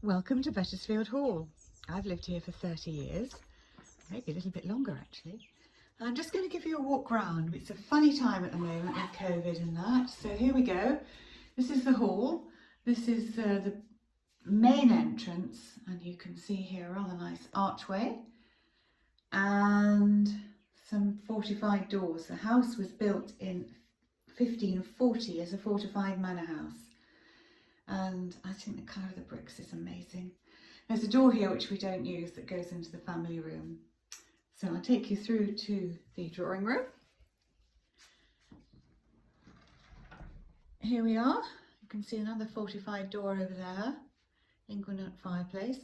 Welcome to Bettisfield Hall. I've lived here for 30 years, maybe a little bit longer actually. I'm just going to give you a walk round. It's a funny time at the moment with COVID and that. So here we go. This is the hall. This is the main entrance, and you can see here a rather nice archway and some fortified doors. The house was built in 1540 as a fortified manor house. And I think the colour of the bricks is amazing. There's a door here which we don't use that goes into the family room. So I'll take you through to the drawing room. Here we are. You can see another fortified door over there, Inglewood fireplace.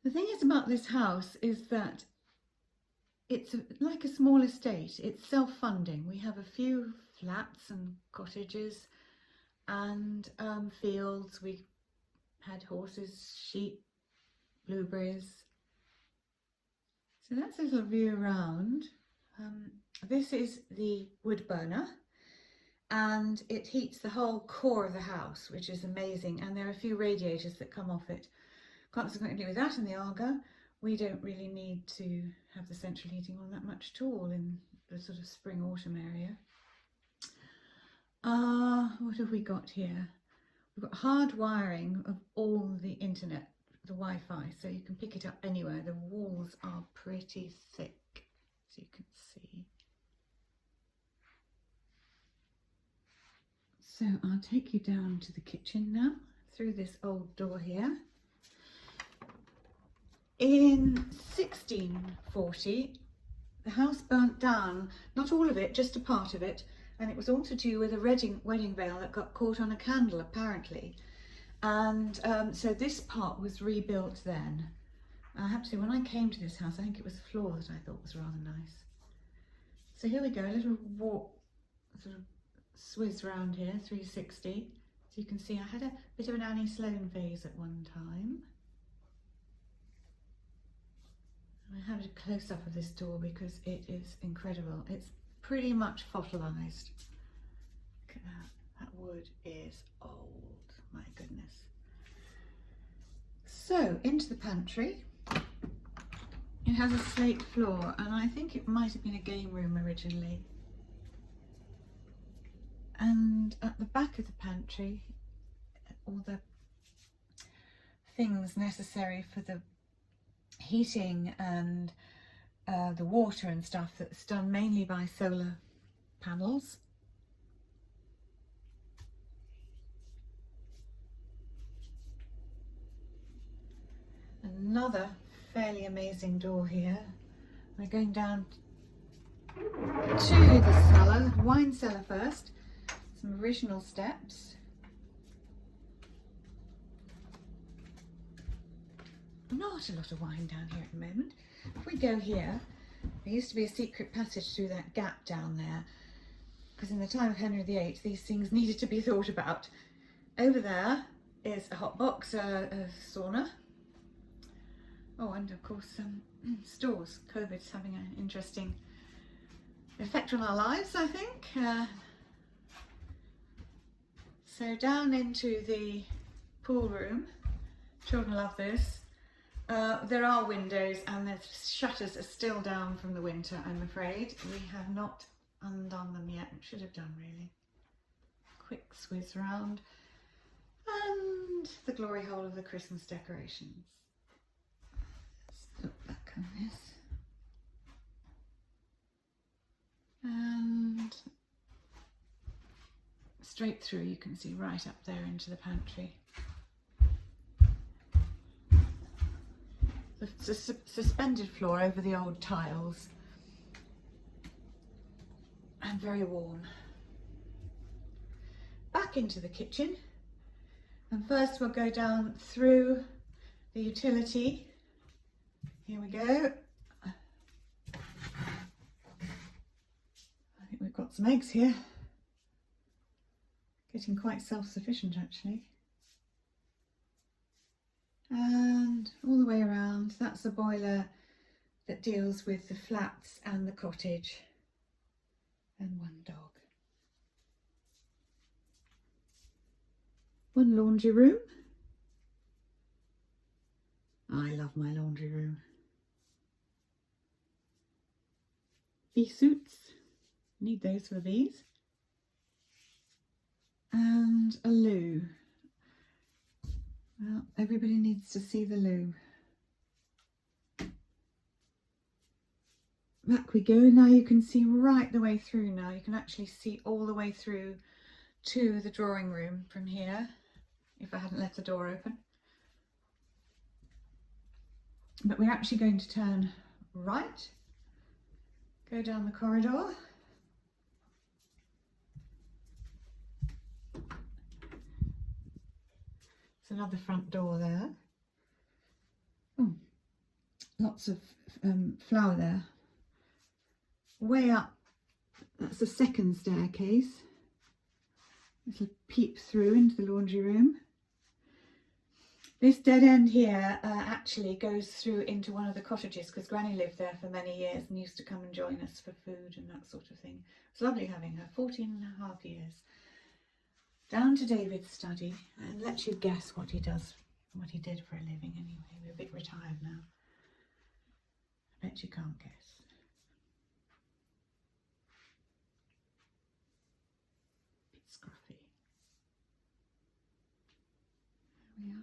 The thing is about this house is that it's like a small estate. It's self-funding. We have a few flats and cottages and fields. We had horses, sheep, blueberries. So that's a little view around. This is the wood burner, and it heats the whole core of the house, which is amazing, and there are a few radiators that come off it. Consequently, with that and the Arga, we don't really need to have the central heating on that much at all in the sort of spring autumn area. What have we got here? We've got hard wiring of all the internet, the Wi-Fi, so you can pick it up anywhere. The walls are pretty thick, as you can see. So I'll take you down to the kitchen now, through this old door here. In 1640, the house burnt down, not all of it, just a part of it. And it was all to do with a wedding veil that got caught on a candle, apparently. And so this part was rebuilt then. I have to say, when I came to this house, I think it was the floor that I thought was rather nice. So here we go, a little walk, sort of swizz round here, 360. So you can see I had a bit of an Annie Sloan phase at one time. I have a close-up of this door because it is incredible. It's pretty much fossilized. Look at that. That wood is old. My goodness. So into the pantry. It has a slate floor, and I think it might have been a game room originally. And at the back of the pantry, all the things necessary for the heating and the water and stuff that's done mainly by solar panels. Another fairly amazing door here. We're going down to the cellar, wine cellar first. Some original steps. Not a lot of wine down here at the moment. If we go here, there used to be a secret passage through that gap down there, because in the time of Henry VIII these things needed to be thought about. Over there is a hot box, a sauna. Oh, and of course stores. COVID's having an interesting effect on our lives, I think. So down into the pool room. Children love this. There are windows, and the shutters are still down from the winter, I'm afraid. We have not undone them yet. Should have done, really. Quick swizz round. And the glory hole of the Christmas decorations. Let's look back on this. And straight through, you can see right up there into the pantry. It's a suspended floor over the old tiles, and very warm. Back into the kitchen, and first we'll go down through the utility. Here we go. I think we've got some eggs here. Getting quite self-sufficient actually. And all the way around, that's the boiler that deals with the flats and the cottage, and one dog. One laundry room, I love my laundry room. Bee suits, need those for the bees. And a loo. Well, everybody needs to see the loo. Back we go. Now you can see right the way through now. You can actually see all the way through to the drawing room from here, if I hadn't left the door open. But we're actually going to turn right, go down the corridor. There's another front door there. Oh, lots of flower there. Way up, that's the second staircase. Little peep through into the laundry room. This dead end here actually goes through into one of the cottages because Granny lived there for many years and used to come and join us for food and that sort of thing. It's lovely having her, 14.5 years. Down to David's study, and let you guess what he does, what he did for a living anyway. We're a bit retired now. I bet you can't guess. Bit scruffy. There we are.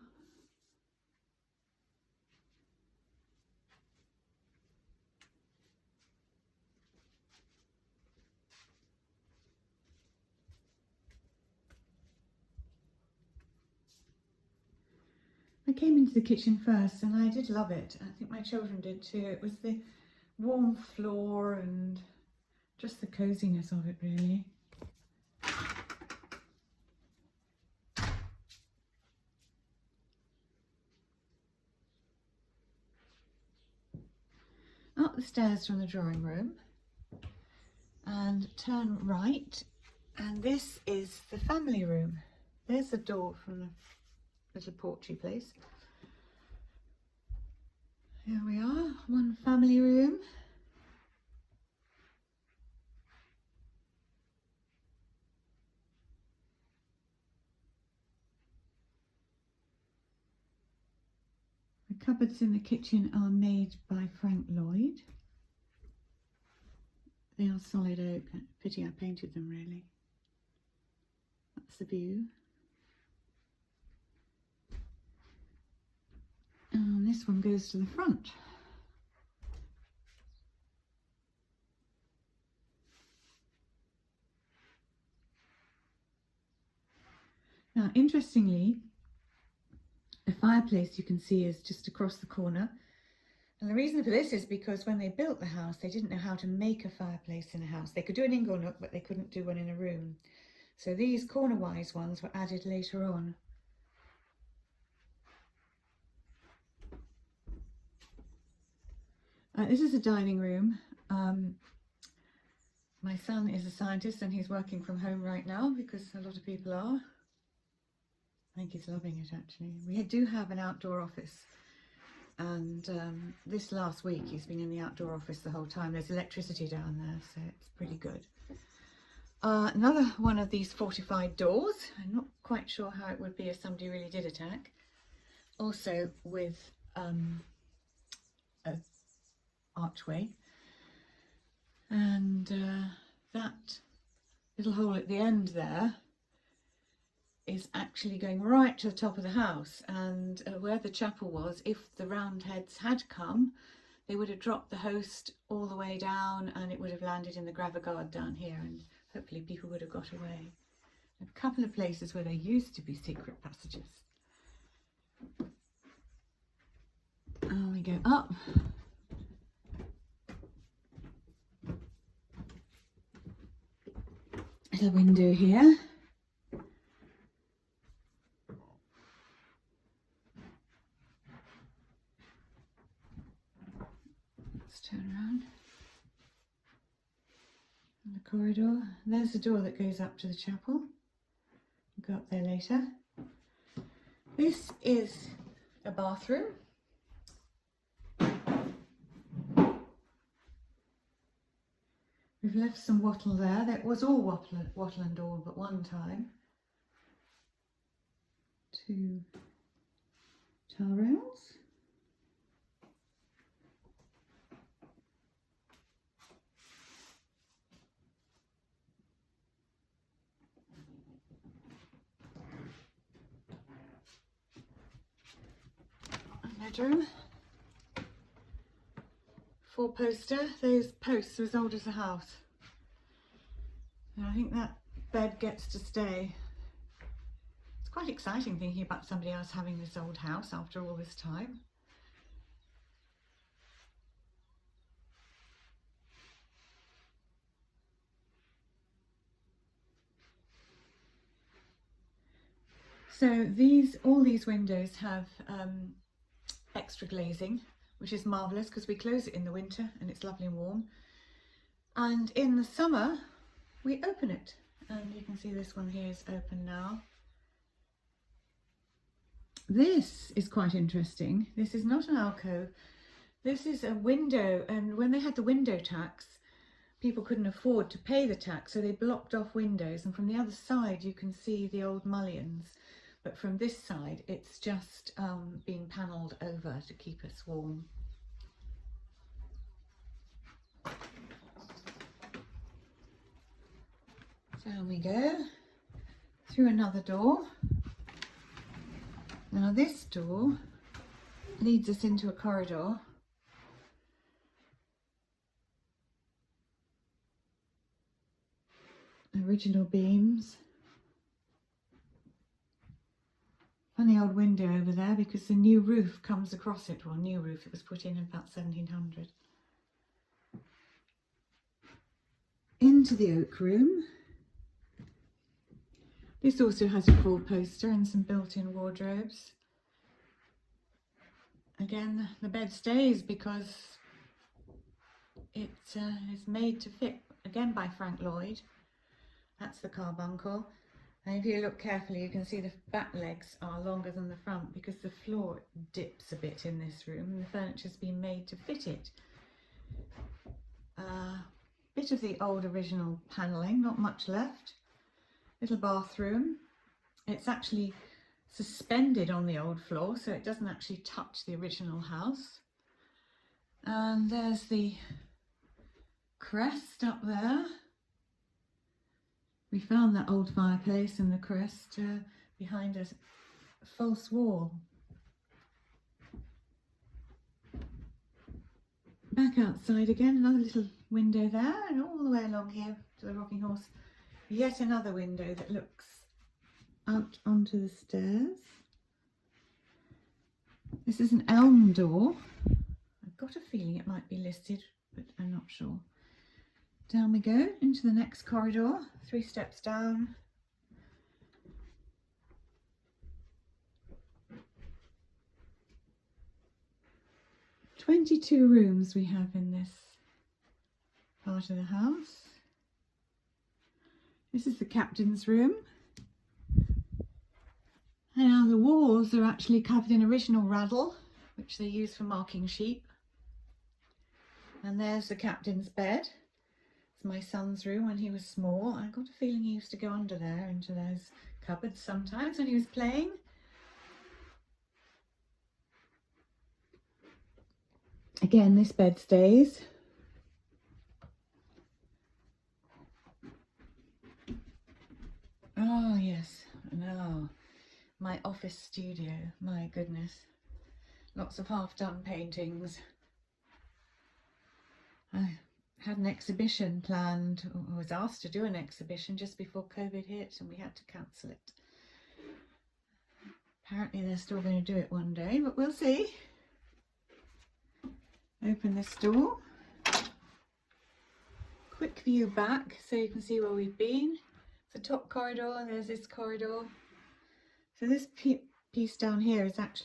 I came into the kitchen first and I did love it. I think my children did too. It was the warm floor and just the coziness of it really. Up the stairs from the drawing room and turn right, and this is the family room. There's the door from the little porchy place. Here we are, one family room. The cupboards in the kitchen are made by Frank Lloyd. They are solid oak. Pity I painted them really. That's the view. And this one goes to the front. Now, interestingly, the fireplace you can see is just across the corner. And the reason for this is because when they built the house, they didn't know how to make a fireplace in a house. They could do an ingle nook, but they couldn't do one in a room. So these corner-wise ones were added later on. This is a dining room. My son is a scientist and he's working from home right now because a lot of people are. I think he's loving it actually. We do have an outdoor office, and this last week he's been in the outdoor office the whole time. There's electricity down there, so it's pretty good. Another one of these fortified doors. I'm not quite sure how it would be if somebody really did attack. Also with a archway, and that little hole at the end there is actually going right to the top of the house, and where the chapel was, if the Roundheads had come, they would have dropped the host all the way down and it would have landed in the Gravagard down here, and hopefully people would have got away. A couple of places where there used to be secret passages. And we go up. Little window here. Let's turn around. And the corridor. There's the door that goes up to the chapel. We'll go up there later. This is a bathroom. We've left some wattle there. That was all wattle and all but one time. 2 towel rails. bedroom. 4-poster. Those posts are as old as the house. And I think that bed gets to stay. It's quite exciting thinking about somebody else having this old house after all this time. So all these windows have extra glazing, which is marvellous because we close it in the winter and it's lovely and warm. And in the summer, we open it. And you can see this one here is open now. This is quite interesting. This is not an alcove. This is a window, and when they had the window tax, people couldn't afford to pay the tax, so they blocked off windows, and from the other side you can see the old mullions. But from this side, it's just been panelled over to keep us warm. Down we go, through another door. Now this door leads us into a corridor. Original beams. Funny old window over there because the new roof comes across it. Well, new roof, it was put in about 1700. Into the oak room. This also has a 4-poster and some built-in wardrobes. Again, the bed stays because it is made to fit, again by Frank Lloyd. That's the carbuncle. And if you look carefully, you can see the back legs are longer than the front because the floor dips a bit in this room and the furniture's been made to fit it. Bit of the old original panelling, not much left. Little bathroom. It's actually suspended on the old floor, so it doesn't actually touch the original house. And there's the crest up there. We found that old fireplace and the crest behind a false wall. Back outside again, another little window there, and all the way along here to the rocking horse, yet another window that looks out onto the stairs. This is an elm door. I've got a feeling it might be listed, but I'm not sure. Down we go into the next corridor, 3 steps down. "22 rooms we have in this part of the house. This is the captain's room. And now the walls are actually covered in original raddle, which they use for marking sheep. And there's the captain's bed. It's my son's room when he was small. I got a feeling he used to go under there into those cupboards sometimes when he was playing. Again, this bed stays. Oh yes, no, my office studio, my goodness. Lots of half-done paintings. I had an exhibition planned, or was asked to do an exhibition just before COVID hit, and we had to cancel it. Apparently they're still going to do it one day, but we'll see. Open this door. Quick view back so you can see where we've been. The top corridor, and there's this corridor. So this piece down here is actually